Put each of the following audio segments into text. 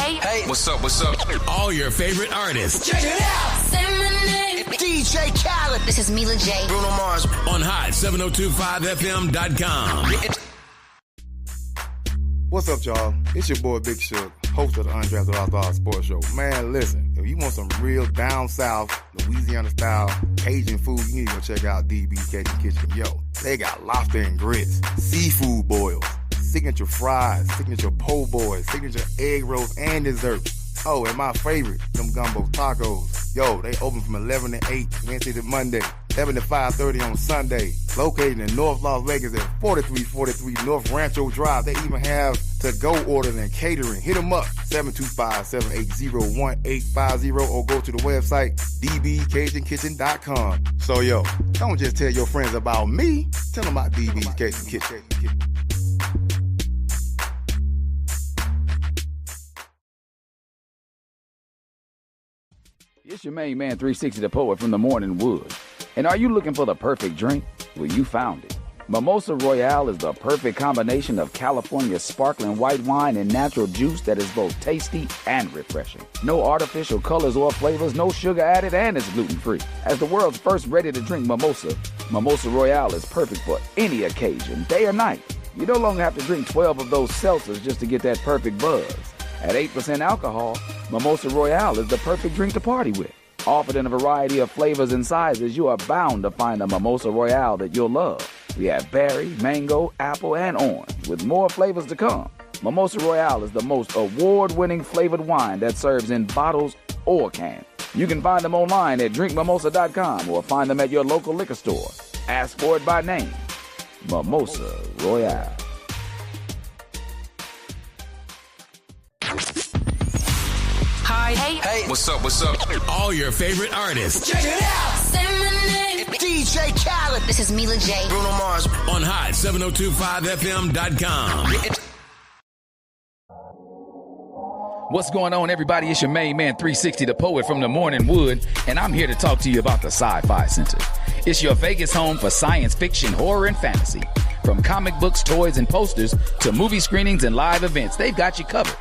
Hey, what's up? All your favorite artists. Check it out. Say my name. DJ Khaled. This is Mila J. Bruno Mars. On hot7025fm.com. What's up, y'all? It's your boy Big Shook, host of the Undrafted Outlaws Sports Show. Man, listen, if you want some real down south, Louisiana-style Cajun food, you need to go check out DB's Cajun Kitchen. Yo, they got lobster and grits, seafood boils, signature fries, signature po' boys, signature egg rolls, and desserts. Oh, and my favorite, them gumbo tacos. Yo, they open from 11 to 8, Wednesday to Monday, 7 to 5:30 on Sunday. Located in North Las Vegas at 4343 North Rancho Drive. They even have to-go orders and catering. Hit them up, 725-780-1850, or go to the website, dbcajunkitchen.com. So, yo, don't just tell your friends about me. Tell them about DB's Cajun Kitchen. It's your main man, 360 the Poet from the Morning Wood. And are you looking for the perfect drink? Well, you found it. Mimosa Royale is the perfect combination of California sparkling white wine and natural juice that is both tasty and refreshing. No artificial colors or flavors, no sugar added, and it's gluten-free. As the world's first ready-to-drink mimosa, Mimosa Royale is perfect for any occasion, day or night. You no longer have to drink 12 of those seltzers just to get that perfect buzz. At 8% alcohol, Mimosa Royale is the perfect drink to party with. Offered in a variety of flavors and sizes, you are bound to find a Mimosa Royale that you'll love. We have berry, mango, apple, and orange, with more flavors to come. Mimosa Royale is the most award-winning flavored wine that serves in bottles or cans. You can find them online at drinkmimosa.com or find them at your local liquor store. Ask for it by name. Mimosa Royale. Hey, what's up? All your favorite artists. Check it out. Say my name. DJ Khaled. This is Mila J. Bruno Mars. On hot7025fm.com. What's going on, everybody? It's your main man, 360 the Poet from the Morning Wood, and I'm here to talk to you about the Sci-Fi Center. It's your Vegas home for science fiction, horror, and fantasy. From comic books, toys, and posters to movie screenings and live events, they've got you covered.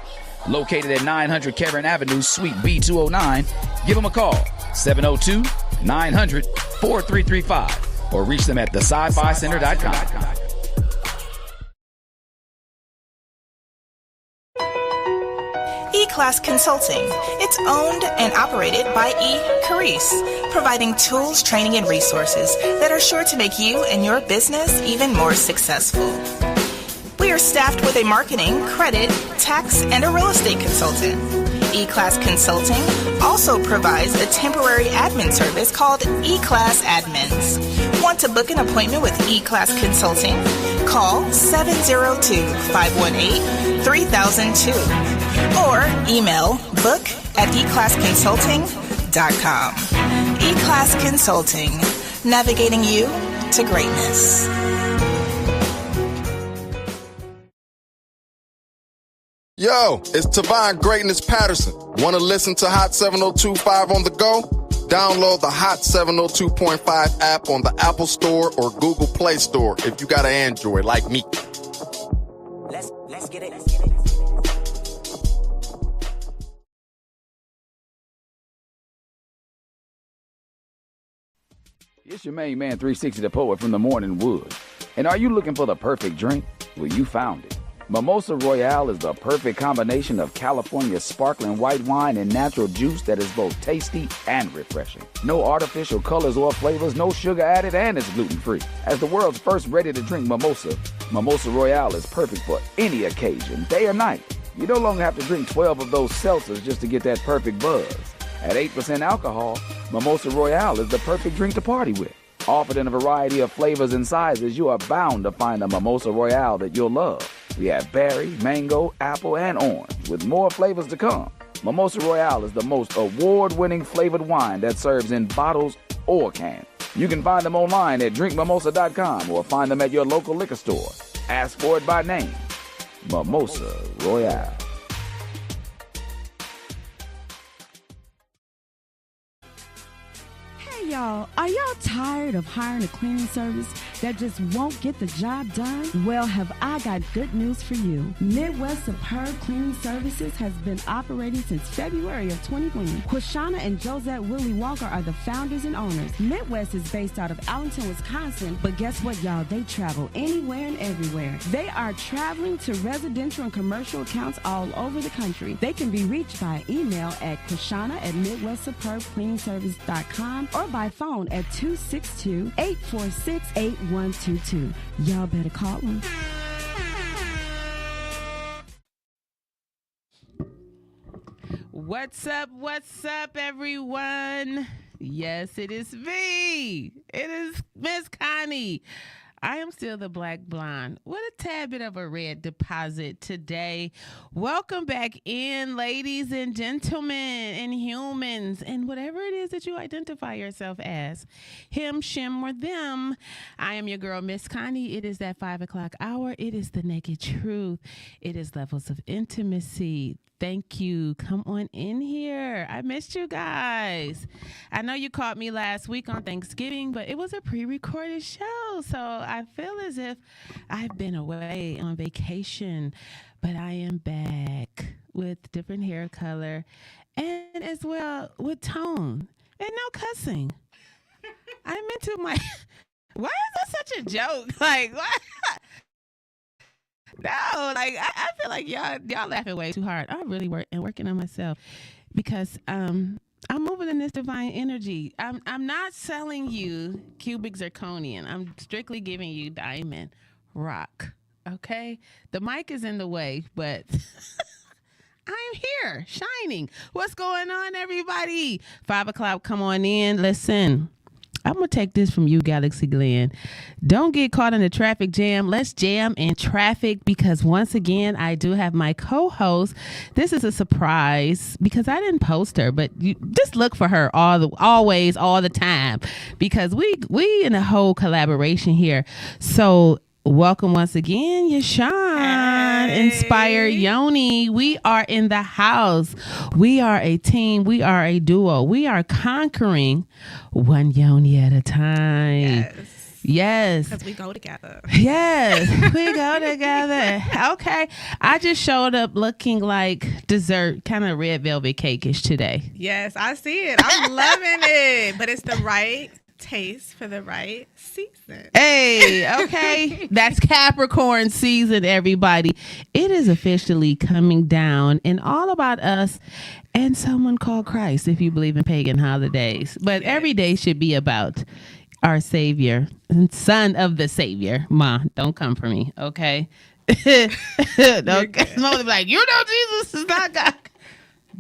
Located at 900 Cameron Avenue, Suite B209. Give them a call, 702-900-4335, or reach them at thescificenter.com. E-Class Consulting. It's owned and operated by E. Carice, providing tools, training, and resources that are sure to make you and your business even more successful. We are staffed with a marketing, credit, tax, and a real estate consultant. E-Class Consulting also provides a temporary admin service called E-Class Admins. Want to book an appointment with E-Class Consulting? Call 702-518-3002 or email book@eclassconsulting.com. E-Class Consulting, navigating you to greatness. Yo, it's Tavon Greatness Patterson. Want to listen to Hot 7025 on the go? Download the Hot 702.5 app on the Apple Store or Google Play Store if you got an Android like me. Let's get it. It's your main man, 360 the Poet from the Morning Wood. And are you looking for the perfect drink? Well, you found it. Mimosa Royale is the perfect combination of California sparkling white wine and natural juice that is both tasty and refreshing. No artificial colors or flavors, no sugar added, and it's gluten-free. As the world's first ready-to-drink mimosa, Mimosa Royale is perfect for any occasion, day or night. You no longer have to drink 12 of those seltzers just to get that perfect buzz. At 8% alcohol, Mimosa Royale is the perfect drink to party with. Offered in a variety of flavors and sizes, you are bound to find a Mimosa Royale that you'll love. We have berry, mango, apple, and orange, with more flavors to come. Mimosa Royale is the most award-winning flavored wine that serves in bottles or cans. You can find them online at drinkmimosa.com or find them at your local liquor store. Ask for it by name. Mimosa Royale. Hey y'all, are y'all tired of hiring a cleaning service that just won't get the job done? Well, have I got good news for you. Midwest Superb Cleaning Services has been operating since February of 2020. Quashana and Josette Willie Walker are the founders and owners. Midwest is based out of Allenton, Wisconsin, but guess what, y'all? They travel anywhere and everywhere. They are traveling to residential and commercial accounts all over the country. They can be reached by email at Quashana@MidwestSuperbCleaningService.com or by phone at 262-846-8122. Y'all better call them. What's up, everyone? Yes, it is me. It is Miss Connie. I am still the black blonde with a tad bit of a red deposit today. Welcome back in, ladies and gentlemen and humans and whatever it is that you identify yourself as. Him, shim, or them. I am your girl, Miss Connie. It is that 5 o'clock hour. It is the naked truth. It is levels of intimacy. Thank you. Come on in here. I missed you guys. I know you caught me last week on Thanksgiving, but it was a pre-recorded show. So I feel as if I've been away on vacation, but I am back with different hair color and as well with tone and no cussing. I meant to my... Why is that such a joke? Like, what? No, like I feel like y'all laughing way too hard. I'm really working on myself because I'm moving in this divine energy. I'm not selling you cubic zirconian. I'm strictly giving you diamond rock. Okay, the mic is in the way, but I'm here shining. What's going on, everybody? 5 o'clock. Come on in. Listen. I'm going to take this from you, Galaxy Glenn. Don't get caught in a traffic jam. Let's jam in traffic because once again, I do have my co-host. This is a surprise because I didn't post her, but you just look for her always, all the time because we in a whole collaboration here. So welcome once again, Yashawn, Inspire Yoni. We are in the house. We are a team. We are a duo. We are conquering one Yoni at a time. Yes. Because we go together. Yes, we go together. Okay. I just showed up looking like dessert, kind of red velvet cake-ish today. Yes, I see it. I'm loving it. But it's the right taste for the right season. Hey, okay. That's Capricorn season, everybody. It is officially coming down and all about us and someone called Christ, if you believe in pagan holidays. But every day should be about our Savior and Son of the Savior. Ma, don't come for me, okay? Don't be like, you know Jesus is not God.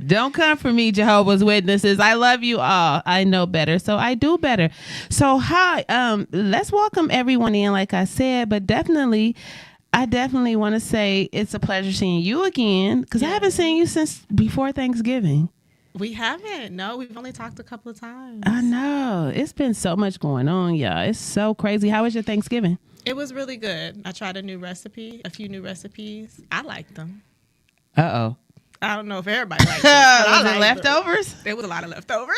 Don't come for me, Jehovah's Witnesses. I love you all. I know better, so I do better. So hi, let's welcome everyone in, like I said, but I definitely want to say it's a pleasure seeing you again because I haven't seen you since before Thanksgiving. We haven't. No, we've only talked a couple of times. I know. It's been so much going on, y'all. It's so crazy. How was your Thanksgiving? It was really good. I tried a few new recipes. I liked them. Uh-oh. I don't know if everybody liked it. Was it leftovers? There was a lot of leftovers.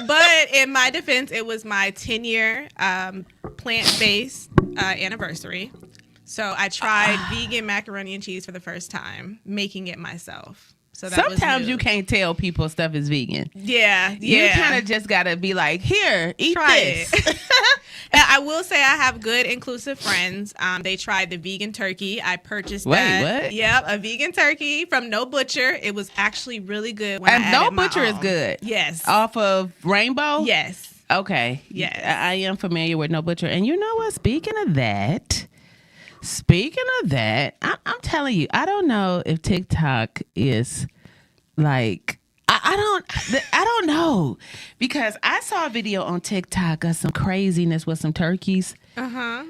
But in my defense, it was my 10-year plant-based anniversary. So I tried vegan macaroni and cheese for the first time, making it myself. So that sometimes you can't tell people stuff is vegan. Yeah. You kind of just got to be like, here, eat this. And I will say I have good, inclusive friends. They tried the vegan turkey. I purchased that. Wait, what? Yep, a vegan turkey from No Butcher. It was actually really good. When and No Butcher is good. Yes. Off of Rainbow? Yes. Okay. Yes. I am familiar with No Butcher. And you know what? Speaking of that, I'm telling you, I don't know if TikTok is like, I don't know, because I saw a video on TikTok of some craziness with some turkeys. I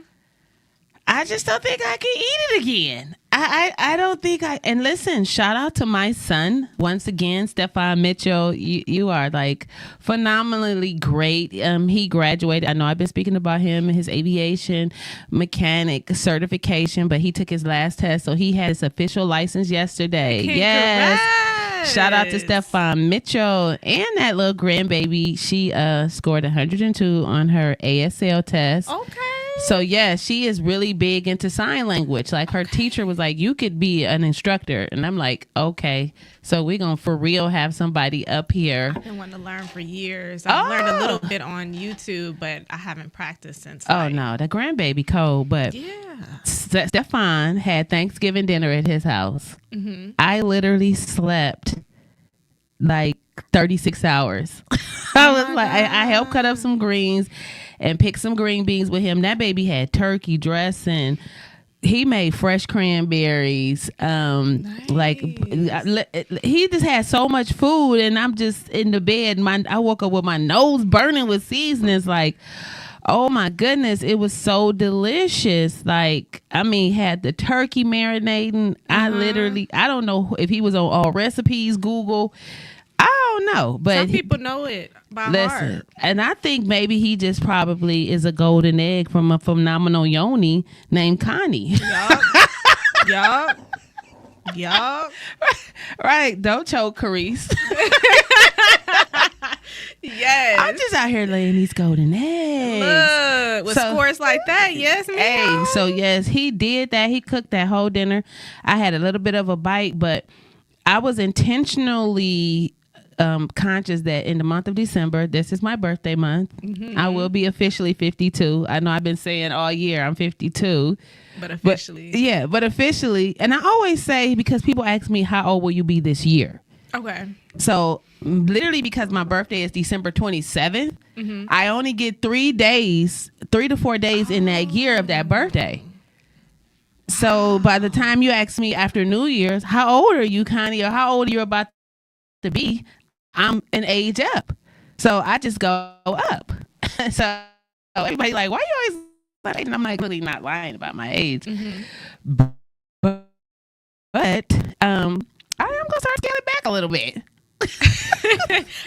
just don't think I can eat it again. I don't think and listen, shout out to my son once again, Stefan Mitchell. You are like phenomenally great. He graduated. I know I've been speaking about him and his aviation mechanic certification, but he took his last test, so he had his official license yesterday. Yes. Congrats. Shout out to Stefan Mitchell and that little grandbaby. She scored 102 on her ASL test. Okay. So yeah, she is really big into sign language. Like her teacher was like, you could be an instructor. And I'm like, okay. So we're going to for real have somebody up here. I've been wanting to learn for years. I've learned a little bit on YouTube, but I haven't practiced since. Oh no, the grandbaby cold. But yeah. Stefan had Thanksgiving dinner at his house. Mm-hmm. I literally slept like 36 hours. I was like, I helped cut up some greens and pick some green beans with him. That baby had turkey dressing. He made fresh cranberries. Nice. Like he just had so much food, and I'm just in the bed. I woke up with my nose burning with seasonings. Like, oh my goodness, it was so delicious. Like, I mean, had the turkey marinating. I don't know if he was on all recipes, Google. I don't know, but some people know it by heart. And I think maybe he just probably is a golden egg from a phenomenal yoni named Connie. Yup. Right. Don't choke, Carice. Yes. I'm just out here laying these golden eggs. Look, with scores like that, yes, ma'am. Hey, so yes, he did that. He cooked that whole dinner. I had a little bit of a bite, but I was intentionally conscious that in the month of December, this is my birthday month. Mm-hmm. I will be officially 52. I know I've been saying all year I'm 52. But officially. But officially. And I always say, because people ask me, how old will you be this year? Okay. So literally because my birthday is December 27th, I only get 3 to 4 days in that year of that birthday. So by the time you ask me after New Year's, how old are you, Connie, or how old are you about to be, I'm an age up. So I just go up. So everybody's like, why you always lying? And I'm like, really not lying about my age. Mm-hmm. But I am going to start scaling back a little bit.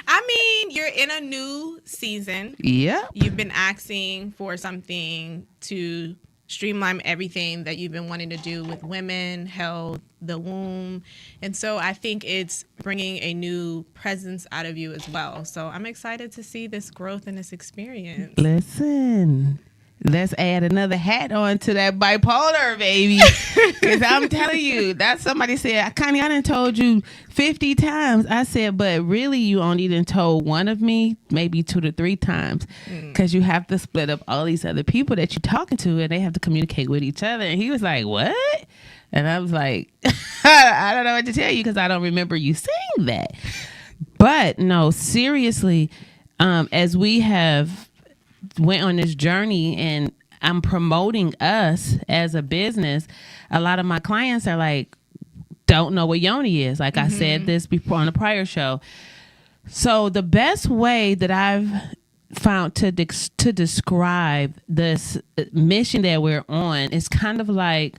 I mean, you're in a new season. Yeah. You've been asking for something to streamline everything that you've been wanting to do with women, health, the womb. And so I think it's bringing a new presence out of you as well. So I'm excited to see this growth and this experience. Listen, let's add another hat on to that bipolar, baby. Because I'm telling you, that somebody said, Connie, I done told you 50 times. I said, but really you only done told one of me, maybe 2 to 3 times. Because you have to split up all these other people that you're talking to, and they have to communicate with each other. And he was like, what? And I was like, I don't know what to tell you because I don't remember you saying that. But no, seriously, as we have went on this journey and I'm promoting us as a business, a lot of my clients are like, don't know what yoni is. Like I said this before on a prior show. So the best way that I've found to describe this mission that we're on is kind of like,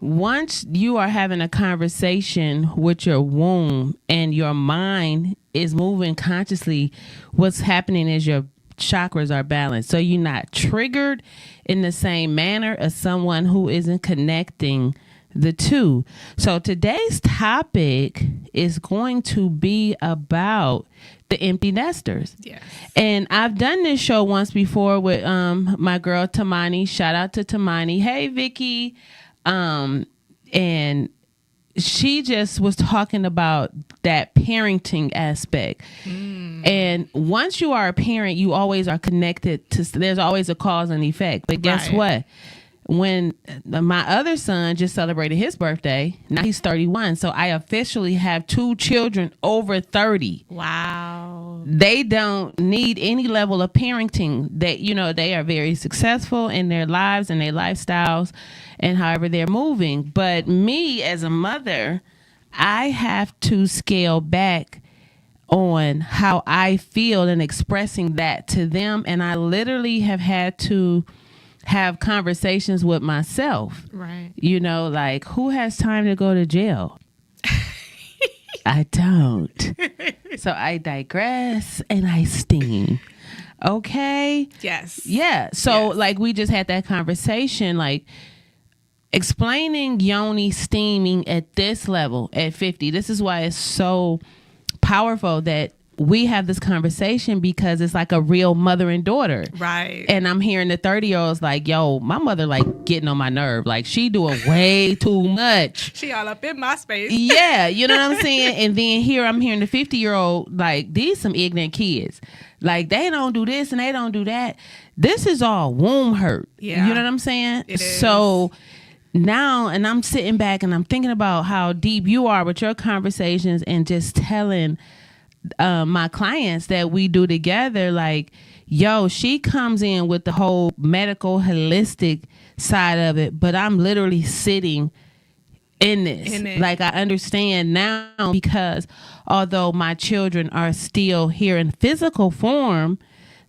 once you are having a conversation with your womb and your mind is moving consciously, what's happening is your chakras are balanced. So you're not triggered in the same manner as someone who isn't connecting the two. So today's topic is going to be about the empty nesters. Yes. And I've done this show once before with my girl Tamani. Shout out to Tamani. Hey, Vicky. And she just was talking about that parenting aspect. And once you are a parent, you always are connected to, there's always a cause and effect. But guess what? When my other son just celebrated his birthday, now he's 31. So I officially have 2 children over 30. Wow. They don't need any level of parenting. That, you know, they are very successful in their lives and their lifestyles and however they're moving. But me as a mother, I have to scale back on how I feel and expressing that to them. And I literally have had to have conversations with myself. Right. You know, like, who has time to go to jail? I don't. So I digress and I steam. Okay? Yes. Yeah. So yes. like we just had that conversation, like, explaining yoni steaming at this level at 50. This is why it's so powerful that we have this conversation, because it's like a real mother and daughter. Right. And I'm hearing the 30-year-olds like, yo, my mother like getting on my nerve. Like, she doing way too much. She all up in my space. Yeah, you know what I'm saying? And then here I'm hearing the 50-year-old like, these some ignorant kids. Like, they don't do this and they don't do that. This is all womb hurt. Yeah. You know what I'm saying? It is. So now, and I'm sitting back and I'm thinking about how deep you are with your conversations and just telling my clients that we do together, like, yo, she comes in with the whole medical holistic side of it, but I'm literally sitting in this. Like, I understand now, because although my children are still here in physical form,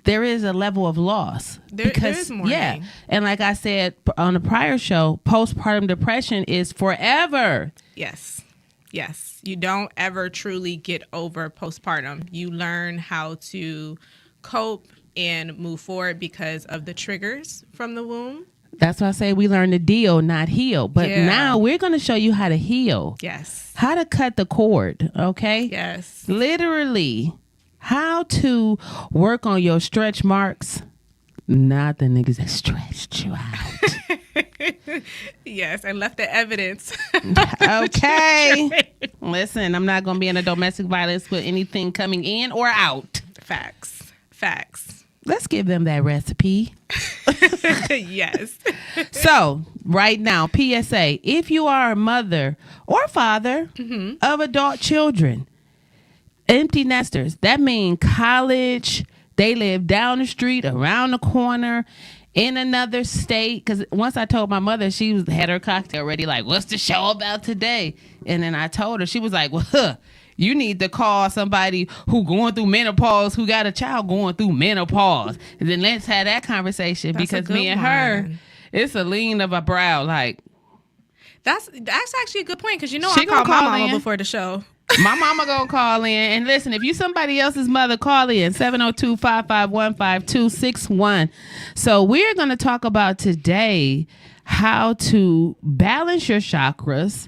there is a level of loss. There's mourning. Yeah. And like I said on a prior show, postpartum depression is forever. Yes. Yes. You don't ever truly get over postpartum. You learn how to cope and move forward because of the triggers from the womb. That's why I say we learn to deal, not heal. But now we're going to show you how to heal. Yes. How to cut the cord, okay? Yes. Literally, how to work on your stretch marks, not the niggas that stretched you out. Yes, and left the evidence. Okay. Listen, I'm not going to be in a domestic violence with anything coming in or out. Facts. Facts. Let's give them that recipe. Yes. So, right now, PSA, if you are a mother or father of adult children, empty nesters, that means college, they live down the street, around the corner, in another state. Because once I told my mother, she had her cocktail ready, like, what's the show about today? And then I told her, she was like, well, you need to call somebody who going through menopause, who got a child going through menopause. And then let's have that conversation. That's because me and her, it's a lean of a brow. Like, that's actually a good point, because She I called gonna my call mama in. before the show. my mama gonna call in. And listen, if you somebody else's mother, call in 702-551-5261. So we're gonna talk about today how to balance your chakras,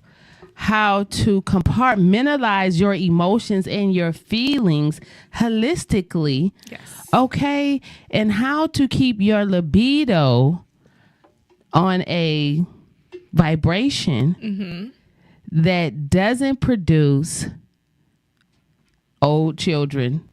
how to compartmentalize your emotions and your feelings holistically. Yes. Okay. And how to keep your libido on a vibration that doesn't produce old children.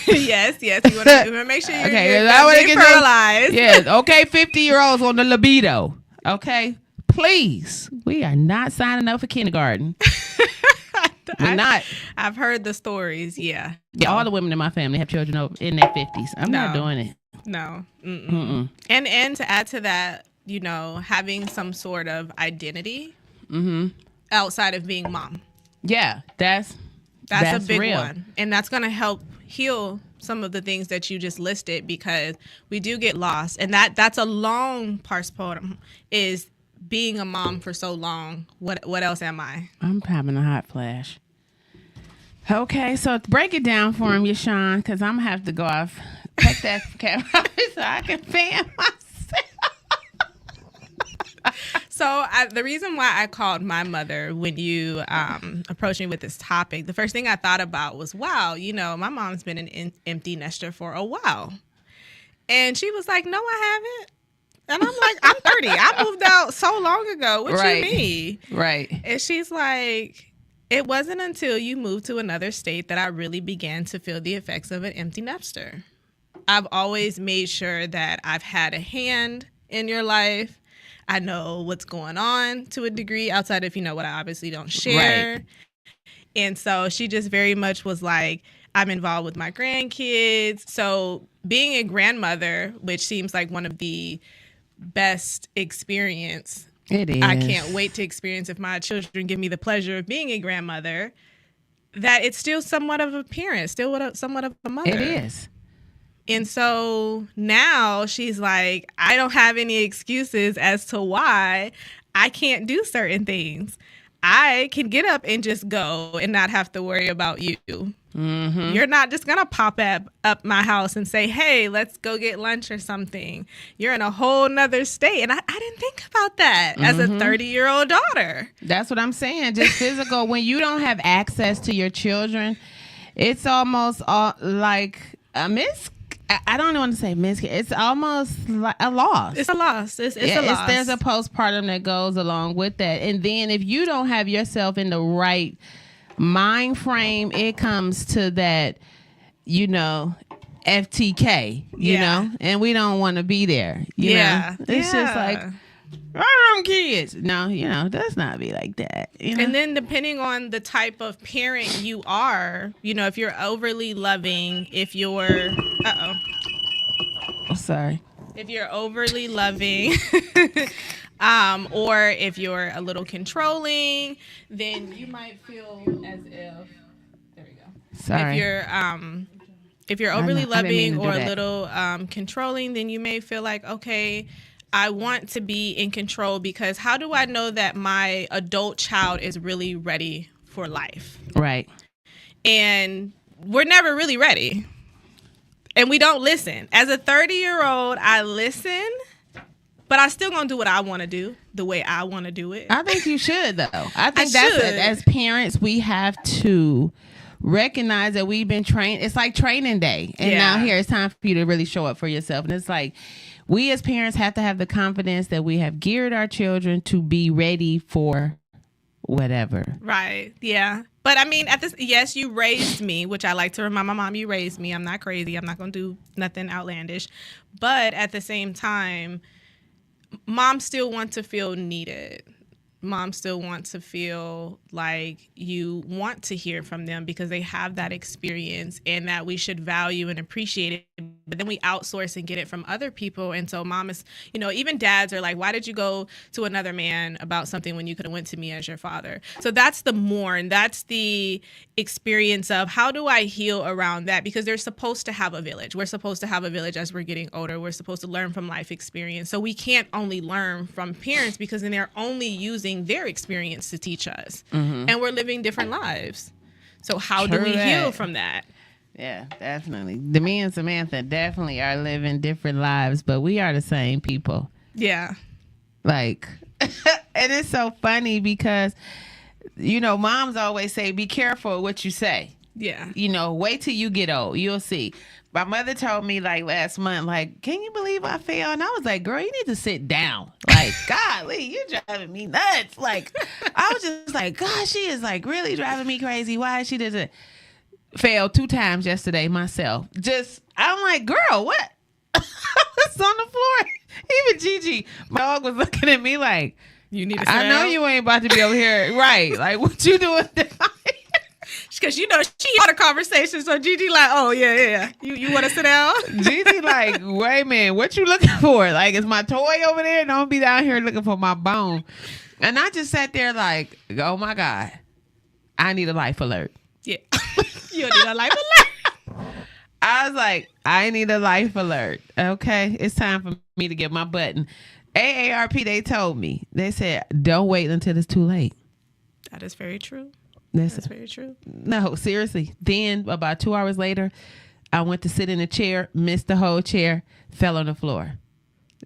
Yes. You want to make sure you're I wanna get paralyzed. Yeah. Okay. 50-year-olds on the libido. Okay. Please. We are not signing up for kindergarten. We're not. I've heard the stories. Yeah. Yeah. All the women in my family have children over in their 50s. I'm not doing it. No. Mm-mm. And to add to that, having some sort of identity outside of being mom. Yeah. That's a big real. one. And that's going to help heal some of the things that you just listed, because we do get lost. And that's a long postpartum, is being a mom for so long. What else am I? I'm having a hot flash. Okay, so break it down for him, Yashawn, because I'm going to have to go off. Take that camera so I can fan myself. So the reason why I called my mother when you approached me with this topic, the first thing I thought about was, wow, my mom's been an empty nester for a while. And she was like, no, I haven't. And I'm like, I'm 30. I moved out so long ago. What you mean? Right. And she's like, it wasn't until you moved to another state that I really began to feel the effects of an empty nester. I've always made sure that I've had a hand in your life. I know what's going on to a degree outside of, what I obviously don't share. Right. And so she just very much was like, I'm involved with my grandkids. So being a grandmother, which seems like one of the best experience. It is. I can't wait to experience if my children give me the pleasure of being a grandmother, that it's still somewhat of a parent, somewhat of a mother. It is. And so now she's like, I don't have any excuses as to why I can't do certain things. I can get up and just go and not have to worry about you. You're not just going to pop up my house and say, hey, let's go get lunch or something. You're in a whole nother state. And I didn't think about that as a 30-year-old daughter. That's what I'm saying. Just physical. When you don't have access to your children, it's almost like a I don't want to say it's almost like a loss. It's a loss. It's a loss. There's a postpartum that goes along with that. And then if you don't have yourself in the right mind frame, it comes to that, FTK, you know, and we don't want to be there. You know? It's just like, I'm kids. No, does not be like that. And then depending on the type of parent you are, if you're overly loving, if you're, sorry. If you're overly loving, or if you're a little controlling, then you might feel as if, there we go. Sorry. If you're overly loving or a little controlling, then you may feel like, okay, I want to be in control because how do I know that my adult child is really ready for life? Right. And we're never really ready. And we don't listen. As a 30-year-old, I listen, but I still gonna do what I want to do, the way I want to do it. I think you should, though. I think as parents, we have to recognize that we've been trained. It's like training day. And now here it's time for you to really show up for yourself. And it's like, we as parents have to have the confidence that we have geared our children to be ready for whatever. Right. Yeah. But I mean, yes, you raised me, which I like to remind my mom, you raised me. I'm not crazy. I'm not going to do nothing outlandish. But at the same time, moms still want to feel needed. Moms still want to feel like you want to hear from them because they have that experience and that we should value and appreciate it. But then we outsource and get it from other people. And so mom is, even dads are like, why did you go to another man about something when you could have went to me as your father? So that's the mourn. That's the experience of how do I heal around that? Because they're supposed to have a village. We're supposed to have a village as we're getting older. We're supposed to learn from life experience. So we can't only learn from parents because then they're only using their experience to teach us. And we're living different lives. So how do we heal from that? Yeah, definitely. The me and Samantha definitely are living different lives, but we are the same people. Yeah. Like, and it's so funny because, moms always say, be careful what you say. Yeah. Wait till you get old. You'll see. My mother told me last month, can you believe I fell? And I was like, girl, you need to sit down. Golly, you're driving me nuts. I was just like, gosh, she is really driving me crazy. Why she doesn't fail 2 times yesterday myself? I'm like, girl, what? It's on the floor. Even Gigi, my dog, was looking at me like, you need to I know you ain't about to be over here. Right. What you doing? Because she had a conversation, so Gigi like, oh yeah. You want to sit down? Gigi like, wait a minute, what you looking for? Is my toy over there? Don't be down here looking for my bone. And I just sat there like, oh my God, I need a life alert. Yeah, you need a life alert. I was like, I need a life alert. Okay, it's time for me to get my button. AARP, they told me, they said, don't wait until it's too late. That is very true. That's very true. No, seriously. Then about 2 hours later, I went to sit in a chair, missed the whole chair, fell on the floor.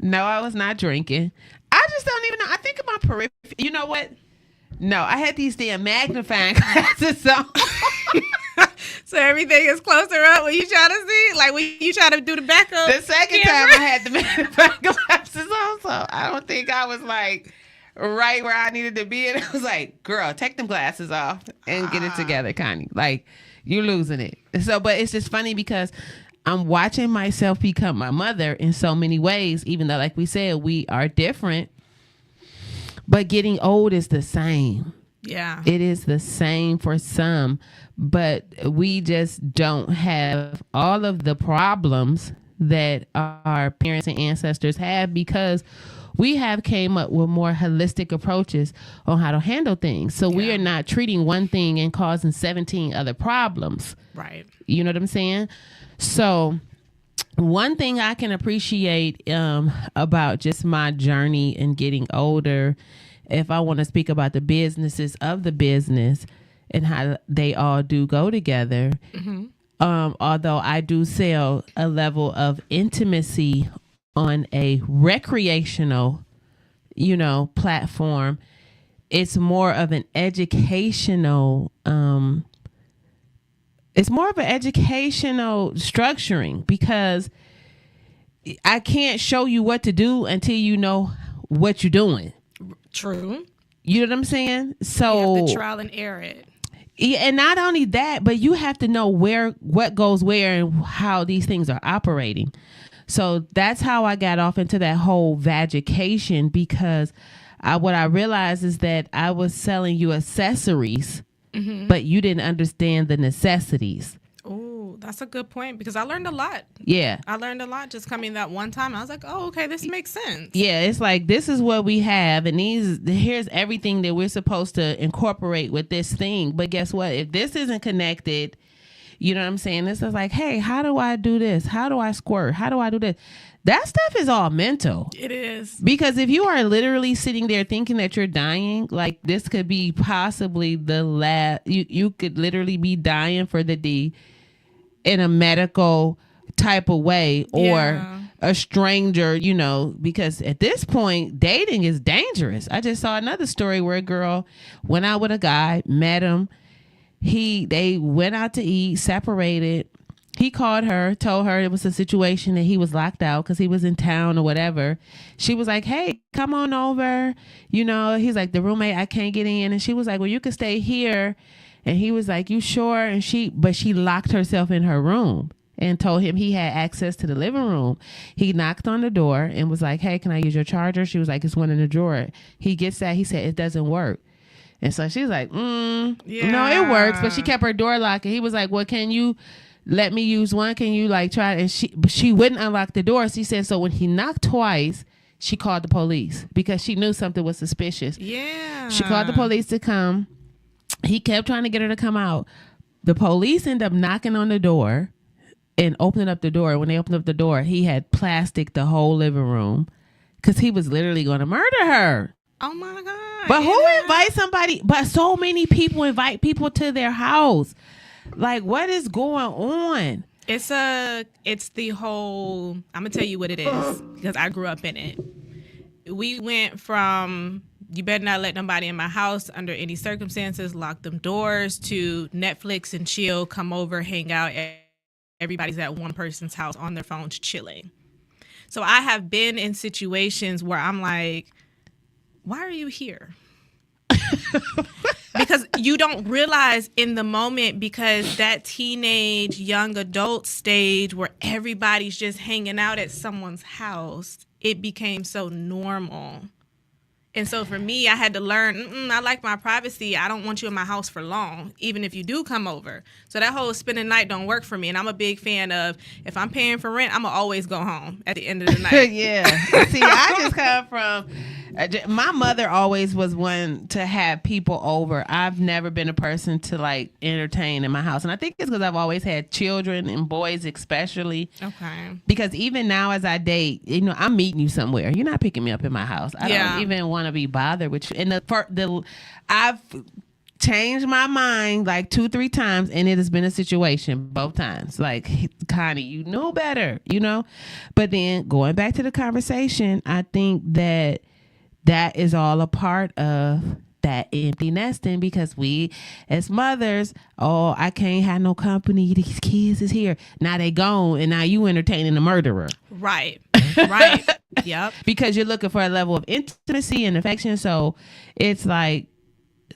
No, I was not drinking. I just don't even know. I think of my periphery. You know what? No, I had these damn magnifying glasses on. So everything is closer up when you try to see? When you try to do the backup? The second time I had the magnifying glasses on, so I don't think I was right where I needed to be. And I was like, girl, take them glasses off and get it together, Connie. You're losing it. So, but it's just funny because I'm watching myself become my mother in so many ways, even though, like we said, we are different. But getting old is the same. Yeah. It is the same for some, but we just don't have all of the problems that our parents and ancestors have because we have came up with more holistic approaches on how to handle things. So we are not treating one thing and causing 17 other problems. Right. You know what I'm saying? So one thing I can appreciate about just my journey in getting older, if I want to speak about the businesses of the business, and how they all do go together. Although I do sell a level of intimacy on a recreational, platform, it's more of an educational, structuring, because I can't show you what to do until you know what you're doing. True. You know what I'm saying? So you have to trial and error it. Yeah, and not only that, but you have to know what goes where and how these things are operating. So that's how I got off into that whole vagication, because what I realized is that I was selling you accessories, but you didn't understand the necessities. Oh, that's a good point, because I learned a lot. Yeah. I learned a lot just coming that one time. I was like, oh, okay, this makes sense. Yeah, it's like, this is what we have, and here's everything that we're supposed to incorporate with this thing. But guess what? If this isn't connected, you know what I'm saying? This is like, hey, how do I do this? How do I squirt? How do I do this? That stuff is all mental. It is. Because if you are literally sitting there thinking that you're dying, like this could be possibly the last, you could literally be dying for the D in a medical type of way, or a stranger, because at this point, dating is dangerous. I just saw another story where a girl went out with a guy, met him. They went out to eat, separated. He called her, told her it was a situation that he was locked out because he was in town or whatever. She was like, hey, come on over. He's like, the roommate, I can't get in. And she was like, well, you can stay here. And he was like, you sure? And she locked herself in her room and told him he had access to the living room. He knocked on the door and was like, hey, can I use your charger? She was like, it's one in the drawer. He gets that. He said, it doesn't work. And so she's like, no, it works. But she kept her door locked. And he was like, well, can you let me use one? Can you try? And she wouldn't unlock the door. She said, so when he knocked twice, she called the police because she knew something was suspicious. Yeah. She called the police to come. He kept trying to get her to come out. The police ended up knocking on the door and opening up the door. When they opened up the door, he had plastic the whole living room because he was literally going to murder her. Oh my God. But who invites somebody? But so many people invite people to their house. Like, what is going on? It's the whole, I'm going to tell you what it is because I grew up in it. We went from, you better not let nobody in my house under any circumstances, lock them doors, to Netflix and chill, come over, hang out. Everybody's at one person's house on their phones chilling. So I have been in situations where I'm like, why are you here? Because you don't realize in the moment, because that teenage young adult stage where everybody's just hanging out at someone's house, it became so normal. And so for me, I had to learn, I like my privacy. I don't want you in my house for long, even if you do come over. So that whole spending night don't work for me. And I'm a big fan of, if I'm paying for rent, I'm going to always go home at the end of the night. Yeah. See, I just come from, my mother always was one to have people over. I've never been a person to entertain in my house. And I think it's because I've always had children and boys especially. Okay. Because even now as I date, I'm meeting you somewhere. You're not picking me up in my house. I don't even want to be bothered with you. And I've changed my mind 2-3 times, and it has been a situation both times. Like, Connie, you know better, But then going back to the conversation, I think that is all a part of that empty nesting, because we as mothers, I can't have no company. These kids is here. Now they gone, and now you entertaining a murderer. Right. Right. Yep. Because you're looking for a level of intimacy and affection. So it's like,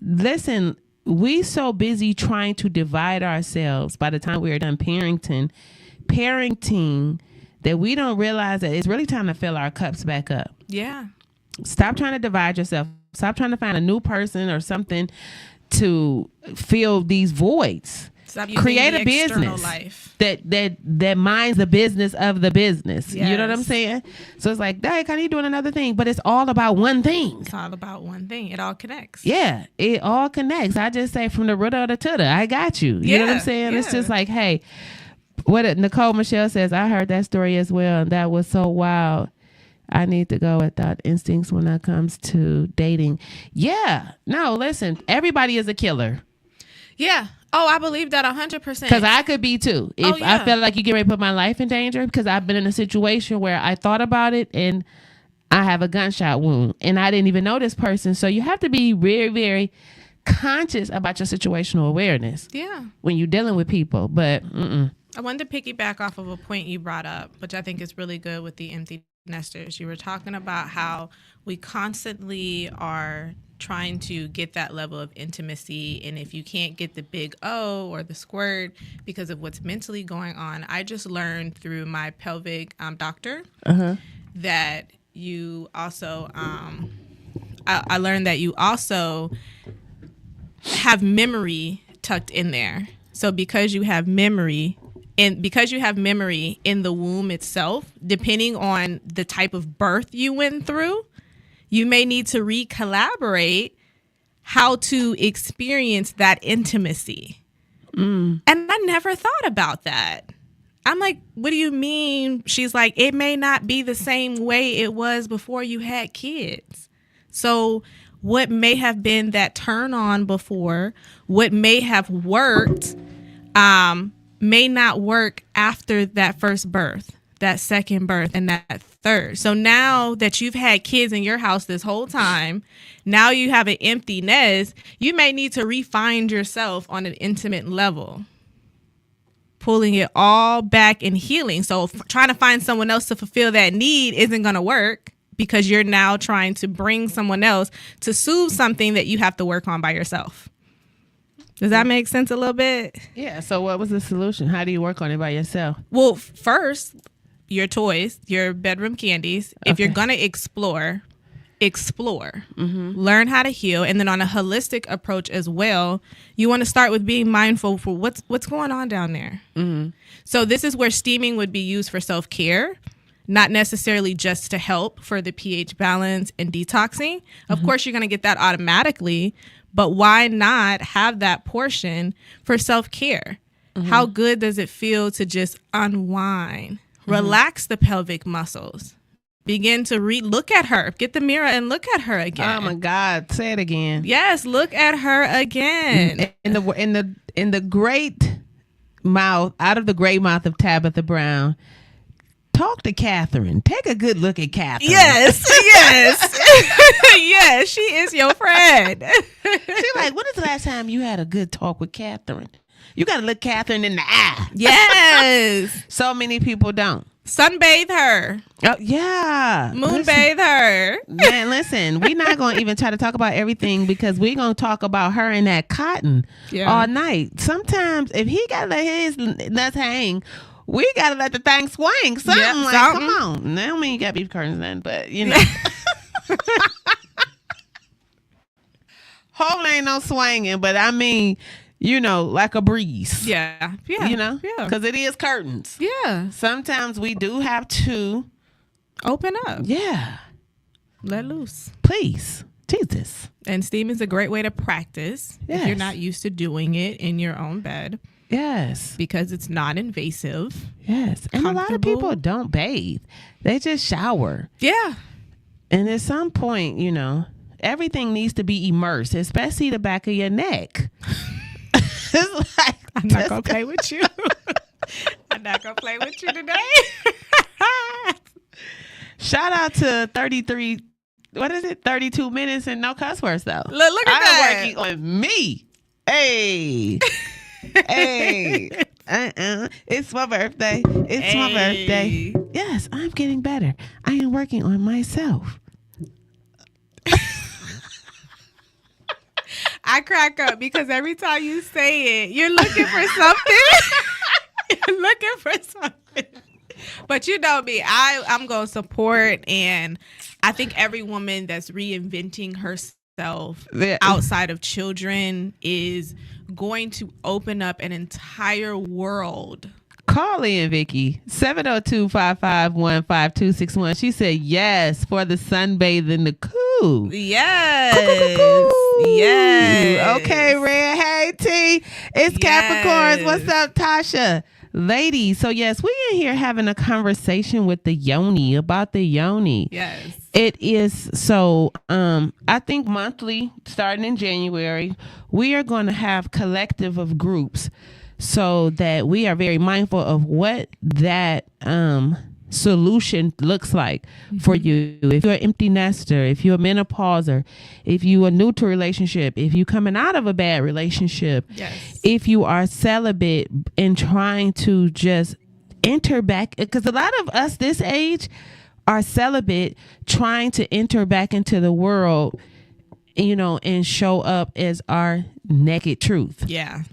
listen, we so busy trying to divide ourselves by the time we are done parenting, that we don't realize that it's really time to fill our cups back up. Yeah. Stop trying to divide yourself. Stop trying to find a new person or something to fill these voids. Stop using Create the a business life. that minds the business of the business. Yes. You know what I'm saying? So it's like, hey, Connie, doing another thing, but it's all about one thing. It's all about one thing. It all connects. Yeah, it all connects. I just say from the rooter to the, I got you. You know what I'm saying? Yeah. It's just like, hey, what Nicole Michelle says, I heard that story as well, and that was so wild. I need to go without instincts when it comes to dating. Yeah. No, listen, everybody is a killer. Yeah. Oh, I believe that 100%. Because I could be too. If I felt like you get ready to put my life in danger, because I've been in a situation where I thought about it and I have a gunshot wound and I didn't even know this person. So you have to be very, very conscious about your situational awareness. Yeah. When you're dealing with people. But I wanted to piggyback off of a point you brought up, which I think is really good with the empty nesters. You were talking about how we constantly are trying to get that level of intimacy, and if you can't get the big O or the squirt because of what's mentally going on, I just learned through my pelvic doctor that you also I learned that you also have memory tucked in there. So because you have memory in the womb itself, depending on the type of birth you went through, you may need to re-collaborate how to experience that intimacy. And I never thought about that. I'm like, what do you mean? She's like, it may not be the same way it was before you had kids. So what may have been that turn on before, what may have worked, may not work after that first birth, that second birth, and that third. So now that you've had kids in your house this whole time, now you have an empty nest, you may need to refine yourself on an intimate level, pulling it all back and healing. So trying to find someone else to fulfill that need isn't going to work because you're now trying to bring someone else to soothe something that you have to work on by yourself. Does that make sense a little bit? yeah. So what was the solution? How do you work on it by yourself? Well, first, your toys, your bedroom candies. If you're going to explore. Learn how to heal. And then on a holistic approach as well, you want to start with being mindful for what's going on down there. So this is where steaming would be used for self-care, not necessarily just to help for the pH balance and detoxing. Of course, you're going to get that automatically, but why not have that portion for self-care? How good does it feel to just unwind? Relax the pelvic muscles. Begin to look at her. Get the mirror and look at her again. Oh my God! Say it again. Yes, look at her again. In the great mouth, out of the great mouth of Tabitha Brown. Talk to Catherine. Take a good look at Catherine. Yes, yes, she is your friend. She's like, when is the last time you had a good talk with Catherine? You got to look Catherine in the eye. Yes. So many people don't. Sunbathe her. Oh, yeah. Moonbathe her. Man, listen, we're not going to even try to talk about everything because we're going to talk about her and that cotton all night. Sometimes if he got to let his nuts hang, we got to let the thing swing. Something come on. That don't mean you got beef curtains then, but you know. Hopefully ain't no swinging, but I mean, you know, like a breeze. Yeah. You know? Yeah. Because it is curtains. Yeah. Sometimes we do have to open up. Yeah. Let loose. Please. Jesus. And steam is a great way to practice if you're not used to doing it in your own bed. Yes. Because it's not invasive. Yes. And a lot of people don't bathe. They just shower. Yeah. And at some point, you know, everything needs to be immersed, especially the back of your neck. It's like, I'm not going to play with you. I'm not going to play with you today. Shout out to 33, what is it? 32 minutes and no cuss words, though. Look at that. I'm working on me. Hey. Hey. It's my birthday. It's my birthday. Yes, I'm getting better. I am working on myself. I crack up because every time you say it, you're looking for something. You're looking for something. But you know me, I'm going to support, and I think every woman that's reinventing herself outside of children is going to open up an entire world. Call in, Vicky. 702-551-5261. She said yes for the sunbathe in the cool. Yes. Cool. Yes. Okay, Red. Hey, T. It's Capricorns. What's up, Tasha? Ladies, so yes, we in here having a conversation with the yoni, about the yoni. Yes. It is so I think monthly, starting in January, we are going to have collective of groups so that we are very mindful of what that solution looks like for you. If you're an empty nester, if you're a menopauser, if you are new to a relationship, if you coming out of a bad relationship, if you are celibate and trying to just enter back, because a lot of us this age are celibate trying to enter back into the world, and show up as our naked truth. Yeah.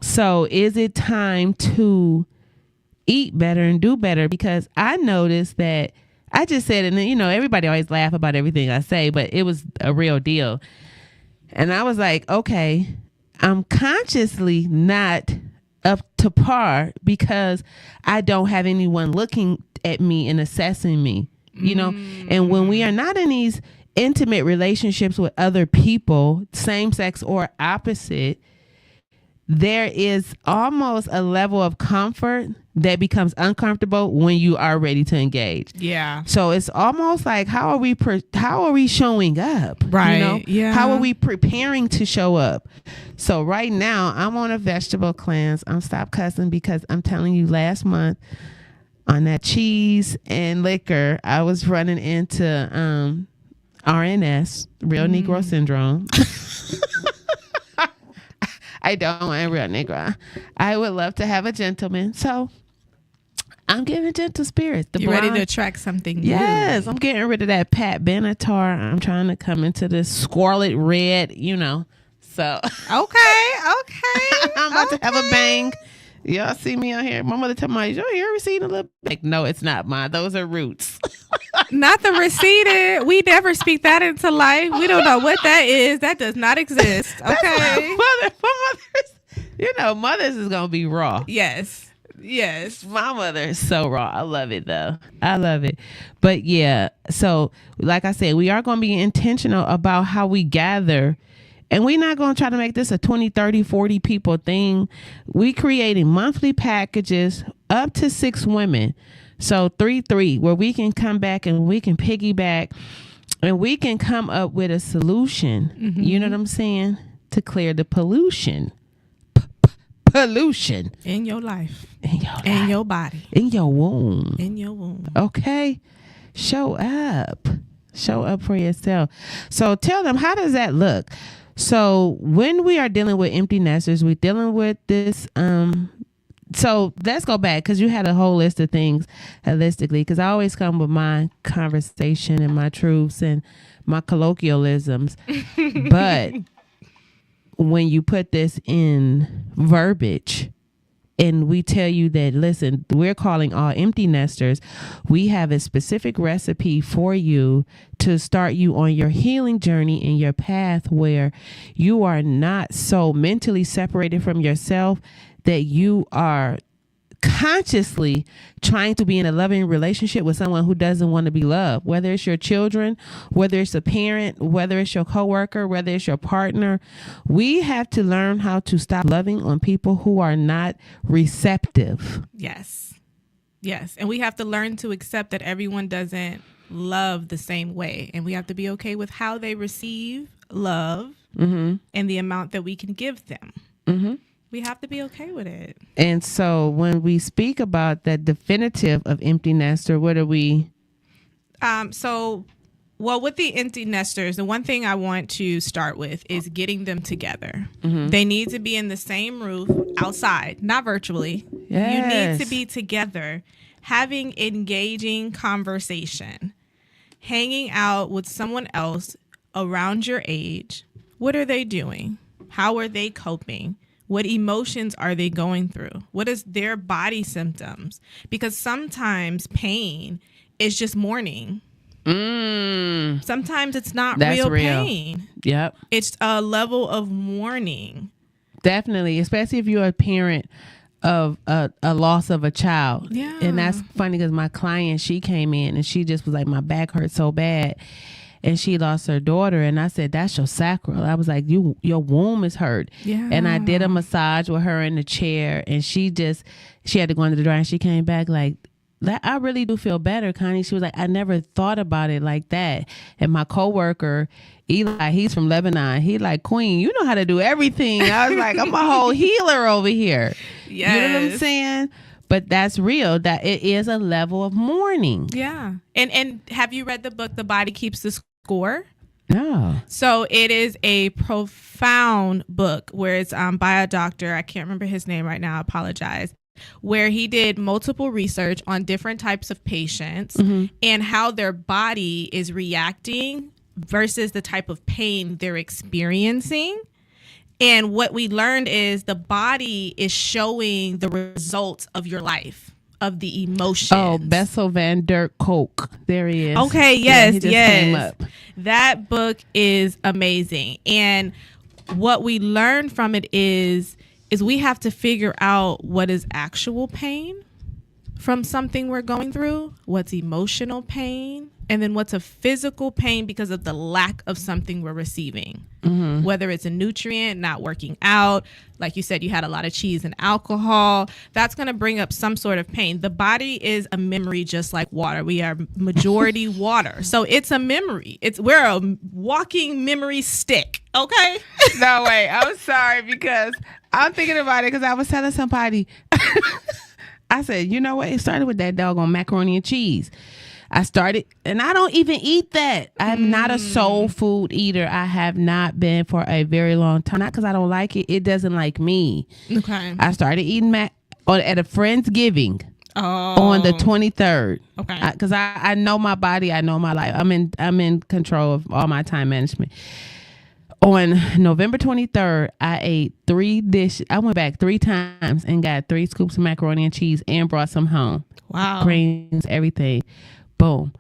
So is it time to eat better and do better? Because I noticed that I just said, and everybody always laugh about everything I say, but it was a real deal. And I was like, okay, I'm consciously not up to par because I don't have anyone looking at me and assessing me, and when we are not in these intimate relationships with other people, same sex or opposite, there is almost a level of comfort that becomes uncomfortable when you are ready to engage. Yeah. So it's almost like, how are we showing up? Right. Yeah. How are we preparing to show up? So right now I'm on a vegetable cleanse. I'm stop cussing because I'm telling you, last month on that cheese and liquor, I was running into RNS, real Negro syndrome. I don't want a real Negro. I would love to have a gentleman. So I'm giving gentle spirits. You're ready to attract something new. Yes, I'm getting rid of that Pat Benatar. I'm trying to come into this scarlet red, So okay. I'm about to have a bang. Y'all see me on here. My mother told me, you receding a little bit. No, it's not mine. Those are roots. Not the receded. We never speak that into life. We don't know what that is. That does not exist. Okay. Mothers is going to be raw. Yes. My mother is so raw. I love it though. I love it. But yeah, so like I said, we are going to be intentional about how we gather. And we're not going to try to make this a 20, 30, 40 people thing. We creating monthly packages up to 6 women. So 3, where we can come back and we can piggyback and we can come up with a solution. Mm-hmm. You know what I'm saying? To clear the pollution. Pollution. In your life. In your body. In your womb. In your womb. Okay. Show up. Show up for yourself. So tell them, how does that look? So when we are dealing with empty nesters, we're dealing with this. So let's go back, because you had a whole list of things holistically, because I always come with my conversation and my truths and my colloquialisms. But when you put this in verbiage and we tell you that, listen, we're calling all empty nesters, we have a specific recipe for you to start you on your healing journey in your path where you are not so mentally separated from yourself that you are consciously trying to be in a loving relationship with someone who doesn't want to be loved, whether it's your children, whether it's a parent, whether it's your coworker, whether it's your partner. We have to learn how to stop loving on people who are not receptive. Yes. And we have to learn to accept that everyone doesn't love the same way. And we have to be okay with how they receive love and the amount that we can give them. Mm-hmm. We have to be okay with it. And so when we speak about that definitive of empty nester, what are we? With the empty nesters, the one thing I want to start with is getting them together. Mm-hmm. They need to be in the same roof outside, not virtually. Yes. You need to be together, having engaging conversation, hanging out with someone else around your age. What are they doing? How are they coping? What emotions are they going through? What is their body symptoms? Because sometimes pain is just mourning. Sometimes it's not real pain. Yep. It's a level of mourning. Definitely, especially if you're a parent of a loss of a child. Yeah. And that's funny because my client, she came in and she just was like, my back hurt so bad. and she lost her daughter. And I said, that's your sacral. I was like, your womb is hurt. Yeah. And I did a massage with her in the chair, and she had to go into the dryer, and she came back like, I really do feel better, Connie. She was like, I never thought about it like that. And my coworker, Eli, he's from Lebanon. He like, Queen, you know how to do everything. I was like, I'm a whole healer over here. Yes. You know what I'm saying? But that's real, that it is a level of mourning. Yeah. And have you read the book, The Body Keeps the Score? No. So it is a profound book where it's by a doctor. I can't remember his name right now. I apologize. Where he did multiple research on different types of patients and how their body is reacting versus the type of pain they're experiencing. And what we learned is the body is showing the results of your life, of the emotions. Oh, Bessel van der Kolk. There he is. Okay, yes, he just yes. came up. That book is amazing. And what we learned from it is we have to figure out what is actual pain from something we're going through, what's emotional pain, and then what's a physical pain because of the lack of something we're receiving. Whether it's a nutrient, not working out, like you said, you had a lot of cheese and alcohol, that's going to bring up some sort of pain. The body is a memory just like water. We are majority water. So it's a memory. We're a walking memory stick. Okay? No, wait. I'm sorry because I'm thinking about it because I was telling somebody, I said, you know what? It started with that doggone macaroni and cheese. I started, and I don't even eat that. I'm not a soul food eater. I have not been for a very long time. Not because I don't like it. It doesn't like me. Okay. I started eating at a Friendsgiving on the 23rd. Okay. Because I know my body. I know my life. I'm in control of all my time management. On November 23rd, I ate 3 dishes. I went back 3 times and got 3 scoops of macaroni and cheese and brought some home. Wow. Greens, everything. Boom.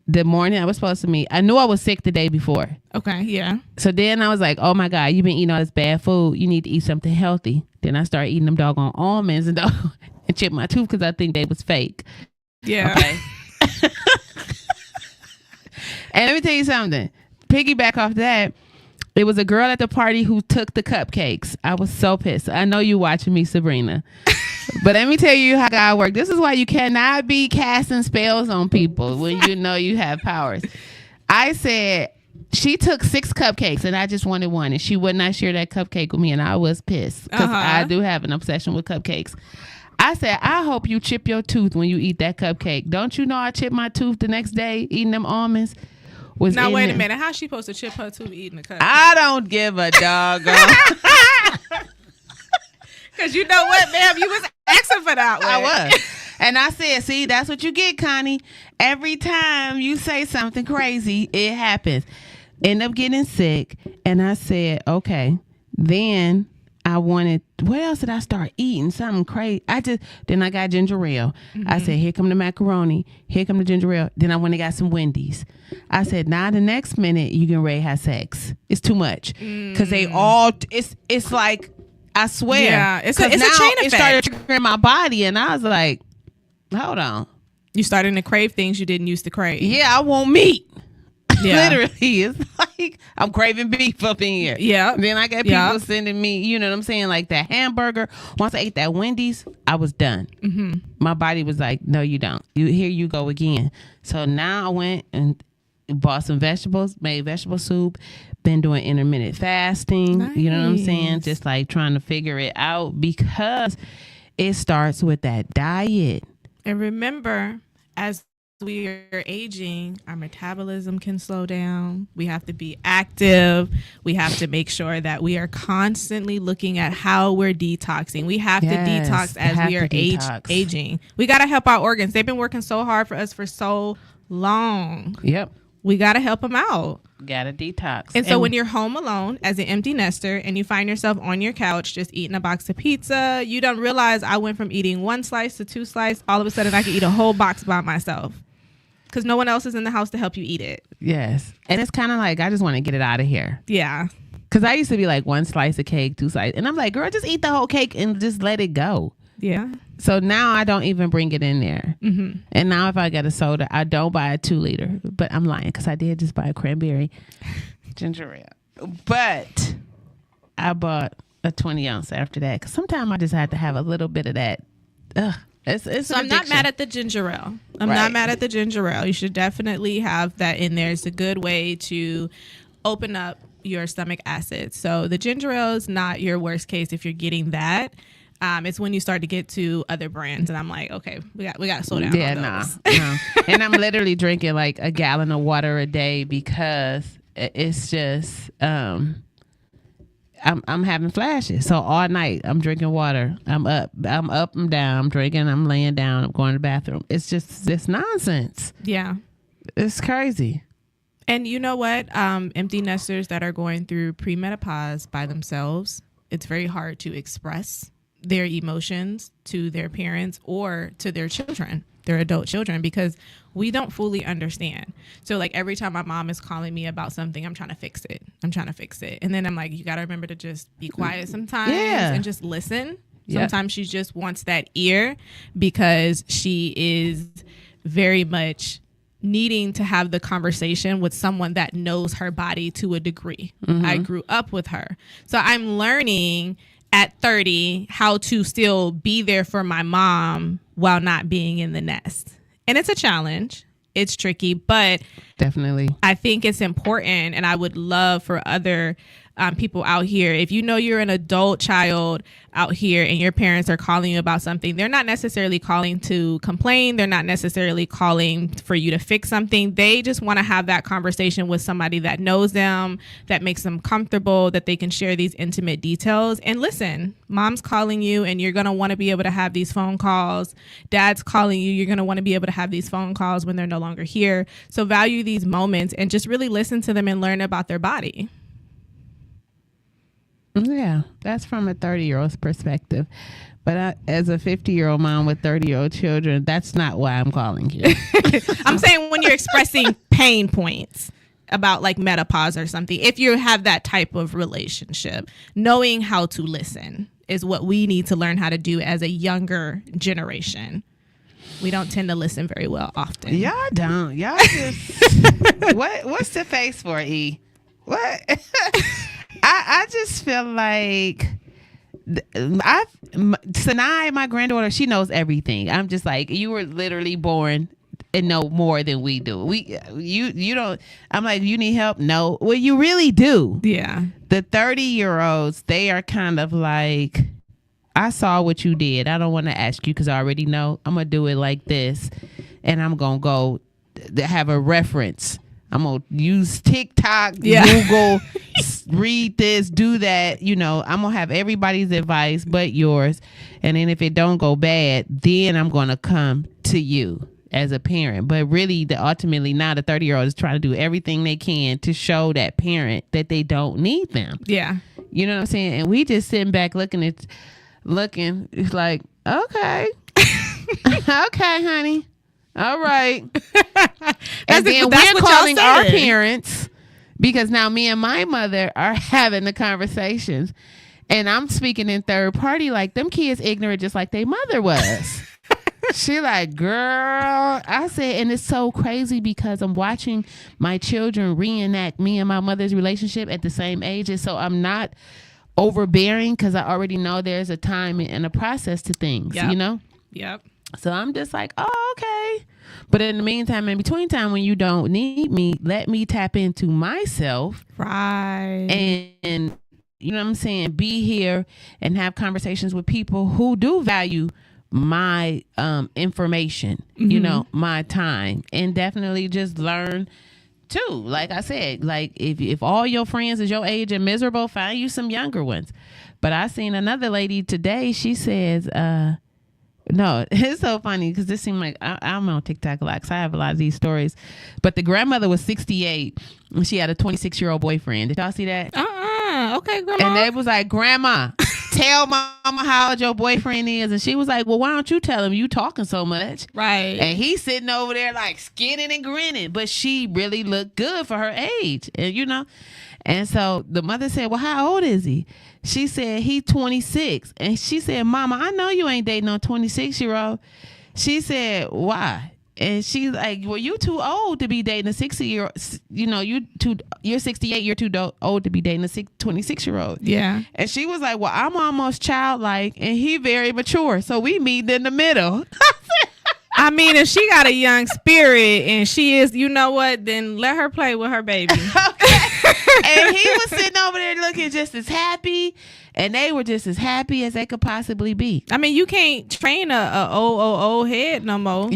The morning I was supposed to meet, I knew I was sick the day before. Okay, yeah. So then I was like, oh my God, you've been eating all this bad food. You need to eat something healthy. Then I started eating them doggone almonds and chipped my tooth because I think they was fake. Yeah. Okay. And let me tell you something. Piggyback off that. It was a girl at the party who took the cupcakes. I was so pissed. I know you watching me, Sabrina. But let me tell you how God works. This is why you cannot be casting spells on people when you know you have powers. I said, she took 6 cupcakes and I just wanted one. And she would not share that cupcake with me. And I was pissed because I do have an obsession with cupcakes. I said, I hope you chip your tooth when you eat that cupcake. Don't you know I chipped my tooth the next day eating them almonds? Now, wait a minute. How's she supposed to chip her tooth eating a cupcake? I don't give a doggone. Because you know what, ma'am? You was asking for that one. I was. And I said, see, that's what you get, Connie. Every time you say something crazy, it happens. End up getting sick. And I said, okay. Then I wanted, what else did I start eating? Something crazy. Then I got ginger ale. I said, here come the macaroni. Here come the ginger ale. Then I went and got some Wendy's. I said, now the next minute you can ready to have sex. It's too much. Because they all, it's like, I swear. Yeah, it's a chain effect. It started triggering my body, and I was like, hold on. You starting to crave things you didn't used to crave. Yeah, I want meat. Yeah. Literally, it's like I'm craving beef up in here. Yeah. Then I got people sending me, you know what I'm saying, like that hamburger. Once I ate that Wendy's, I was done. My body was like, no, you don't. Here you go again. So now I went and bought some vegetables, made vegetable soup, been doing intermittent fasting. Nice. You know what I'm saying? Just like trying to figure it out because it starts with that diet. And remember, as we are aging, our metabolism can slow down. We have to be active. We have to make sure that we are constantly looking at how we're detoxing. We have to detox as we are aging. We got to help our organs. They've been working so hard for us for so long. Yep. We got to help them out. Gotta detox. And so when you're home alone as an empty nester and you find yourself on your couch just eating a box of pizza, you don't realize I went from eating 1 slice to 2 slices. All of a sudden I could eat a whole box by myself because no one else is in the house to help you eat it. Yes. And it's kind of like, I just want to get it out of here. Yeah. Because I used to be like 1 slice of cake, 2 slices. And I'm like, girl, just eat the whole cake and just let it go. Yeah. So now I don't even bring it in there. Mm-hmm. And now if I get a soda, I don't buy a 2-liter. But I'm lying because I did just buy a cranberry ginger ale. But I bought a 20-ounce after that because sometimes I just have to have a little bit of that. It's so I'm not mad at the ginger ale. I'm not mad at the ginger ale. You should definitely have that in there. It's a good way to open up your stomach acid. So the ginger ale is not your worst case if you're getting that. It's when you start to get to other brands, and I'm like, okay, we got to slow down. Yeah, no. And I'm literally drinking like a gallon of water a day because it's just I'm having flashes. So all night I'm drinking water. I'm up, I'm down, I'm drinking, I'm laying down, I'm going to the bathroom. It's nonsense. Yeah, it's crazy. And you know what? Empty nesters that are going through premenopause by themselves, it's very hard to express their emotions to their parents or to their children, their adult children, because we don't fully understand. So like every time my mom is calling me about something, I'm trying to fix it. And then I'm like, you got to remember to just be quiet sometimes and just listen. Sometimes she just wants that ear because she is very much needing to have the conversation with someone that knows her body to a degree. Mm-hmm. I grew up with her. So I'm learning at 30 how to still be there for my mom while not being in the nest. And it's a challenge. It's tricky, but definitely I think it's important, and I would love for other people out here, if you know you're an adult child out here and your parents are calling you about something, they're not necessarily calling to complain. They're not necessarily calling for you to fix something. They just want to have that conversation with somebody that knows them, that makes them comfortable, that they can share these intimate details. And listen, mom's calling you and you're going to want to be able to have these phone calls. Dad's calling you. You're going to want to be able to have these phone calls when they're no longer here. So value these moments and just really listen to them and learn about their body. Yeah, that's from a 30-year-old's perspective. But as a 50-year-old mom with 30-year-old children, that's not why I'm calling you. I'm saying when you're expressing pain points about like menopause or something, if you have that type of relationship, knowing how to listen is what we need to learn how to do as a younger generation. We don't tend to listen very well often. Y'all don't. Y'all just... What's the face for, E? What? I just feel like Sanai, my granddaughter, she knows everything. I'm just like, you were literally born and know more than we do. You don't. I'm like, you need help? No. Well, you really do. Yeah. The 30-year-olds, they are kind of like, I saw what you did. I don't want to ask you because I already know. I'm gonna do it like this, and I'm gonna go have a reference. I'm going to use TikTok, Google, read this, do that. You know, I'm going to have everybody's advice but yours. And then if it don't go bad, then I'm going to come to you as a parent. But really, ultimately, now the 30-year-old is trying to do everything they can to show that parent that they don't need them. Yeah. You know what I'm saying? And we just sitting back looking. It's like, okay. Okay, honey. All right. And then we're calling our parents because now me and my mother are having the conversations and I'm speaking in third party like them kids ignorant just like their mother was. She like, girl, I said, and it's so crazy because I'm watching my children reenact me and my mother's relationship at the same ages. So I'm not overbearing because I already know there's a time and a process to things, you know? Yep. So I'm just like, oh, okay. But in the meantime, in between time, when you don't need me, let me tap into myself. Right. And you know what I'm saying? Be here and have conversations with people who do value my information, you know, my time. And definitely just learn too. Like I said, like if all your friends is your age and miserable, find you some younger ones. But I seen another lady today. She says, no, it's so funny because this seemed like I'm on TikTok a lot because I have a lot of these stories. But the grandmother was 68 and she had a 26-year-old boyfriend. Did y'all see that? Okay, grandma. And they was like, Grandma, tell mama how old your boyfriend is. And she was like, well, why don't you tell him? You talking so much. Right. And he's sitting over there like skinning and grinning. But she really looked good for her age. And you know. And so the mother said, well, how old is he? She said, he 26. And she said, Mama, I know you ain't dating no 26-year-old. She said, why? And she's like, well, you too old to be dating a 60-year-old. You know, you're 68. You're too old to be dating a 26-year-old. Yeah. And she was like, well, I'm almost childlike and he very mature. So we meet in the middle. I mean, if she got a young spirit and she is, you know what, then let her play with her baby. And he was sitting over there looking just as happy, and they were just as happy as they could possibly be. I mean, you can't train a old head no more.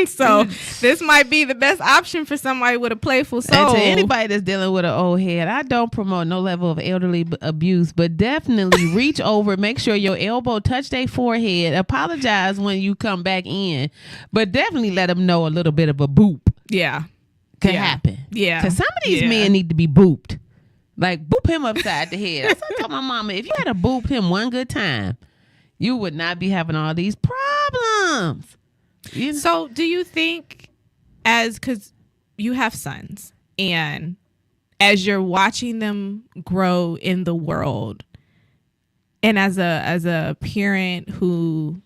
So this might be the best option for somebody with a playful soul. And to anybody that's dealing with an old head, I don't promote no level of elderly abuse, but definitely reach over, make sure your elbow touch their forehead, apologize when you come back in, but definitely let them know a little bit of a boop. Yeah. Could happen. Yeah. Because some of these men need to be booped. Like, boop him upside the head. That's what I told my mama. If you had to boop him one good time, you would not be having all these problems. You know? So do you think, because you have sons, and as you're watching them grow in the world, and as a parent who,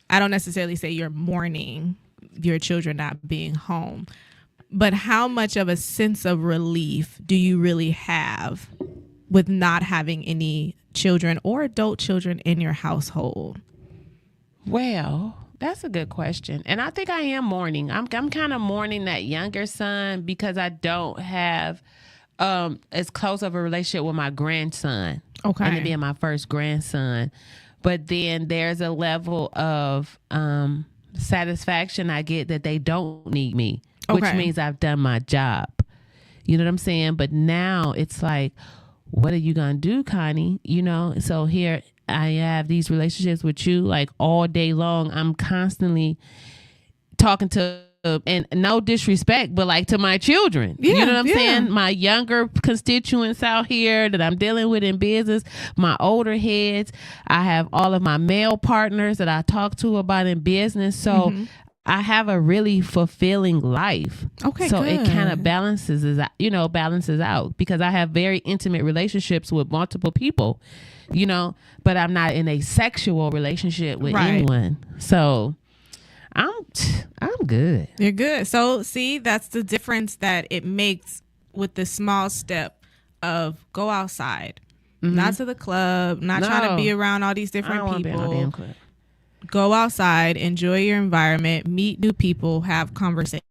I don't necessarily say you're mourning your children not being home, but how much of a sense of relief do you really have with not having any children or adult children in your household? Well, that's a good question. And I think I am mourning. I'm kind of mourning that younger son because I don't have as close of a relationship with my grandson. Okay. And it being my first grandson. But then there's a level of satisfaction I get that they don't need me. Which means I've done my job. You know what I'm saying? But now it's like, what are you going to do, Connie? You know, so here I have these relationships with you like all day long. I'm constantly talking to, and no disrespect, but like to my children. Yeah, you know what I'm saying? My younger constituents out here that I'm dealing with in business, my older heads. I have all of my male partners that I talk to about in business. So I have a really fulfilling life. Okay, so good. it kind of balances out because I have very intimate relationships with multiple people, you know, but I'm not in a sexual relationship with anyone. So I'm good. You're good. So see, that's the difference that it makes with the small step of go outside, not to the club, not trying to be around all these different people. Go outside, enjoy your environment, meet new people, have conversations.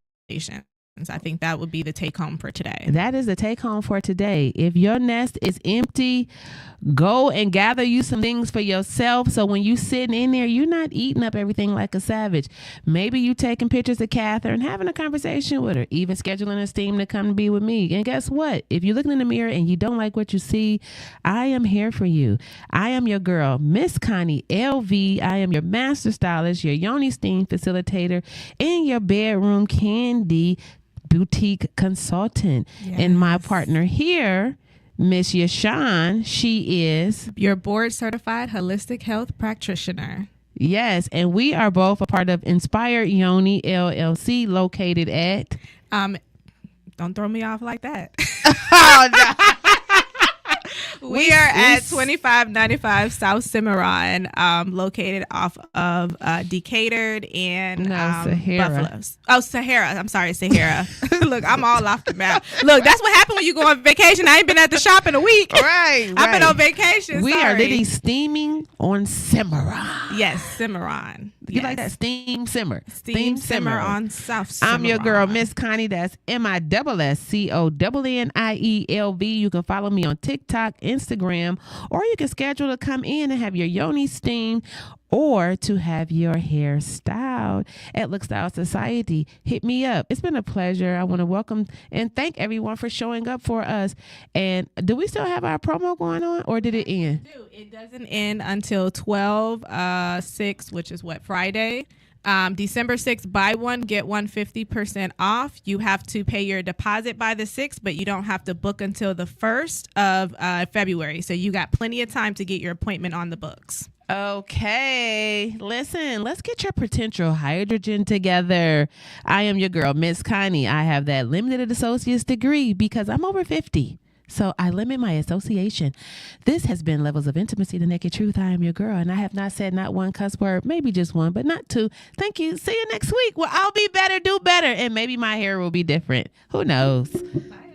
I think that would be the take home for today. That is the take home for today. If your nest is empty, go and gather you some things for yourself. So when you sitting in there, you're not eating up everything like a savage. Maybe you taking pictures of Catherine, having a conversation with her, even scheduling a steam to come be with me. And guess what? If you're looking in the mirror and you don't like what you see, I am here for you. I am your girl, Miss Connie LV. I am your master stylist, your yoni steam facilitator, and your bedroom candy boutique consultant. And my partner here, Miss Yashawn, she is your board certified holistic health practitioner. Yes, and we are both a part of Inspired Yoni LLC, located at don't throw me off like that. Oh, no. We are at 2595 South Cimarron, located off of Decatur and Buffalo. Oh, Sahara. I'm sorry, Sahara. Look, I'm all off the map. Look, that's what happened when you go on vacation. I ain't been at the shop in a week. Right. I've been on vacation. We are literally steaming on Cimarron. Yes, Cimarron. You like that? Steam simmer. Steam simmer on South Cimarron. I'm your girl, Miss Connie. That's MISSCONNIELV. You can follow me on TikTok, Instagram, or you can schedule to come in and have your yoni steamed or to have your hair styled at Look Style Society. Hit me up. It's been a pleasure. I want to welcome and thank everyone for showing up for us. And do we still have our promo going on, or did it end? It doesn't end until 12/6, which is what, Friday? December 6th, buy one, get one 50% off. You have to pay your deposit by the 6th, but you don't have to book until the 1st of February. So you got plenty of time to get your appointment on the books. Okay, listen, let's get your potential hydrogen together. I am your girl, Miss Connie. I have that limited associate's degree because I'm over 50. So I limit my association. This has been Levels of Intimacy, the Naked Truth. I am your girl, and I have not said not one cuss word, maybe just one, but not two. Thank you. See you next week. Well, I'll be better, do better, and maybe my hair will be different. Who knows?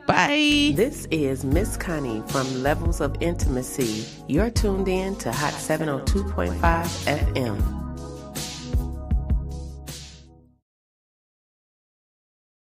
Bye. This is Miss Connie from Levels of Intimacy. You're tuned in to Hot 702.5 FM.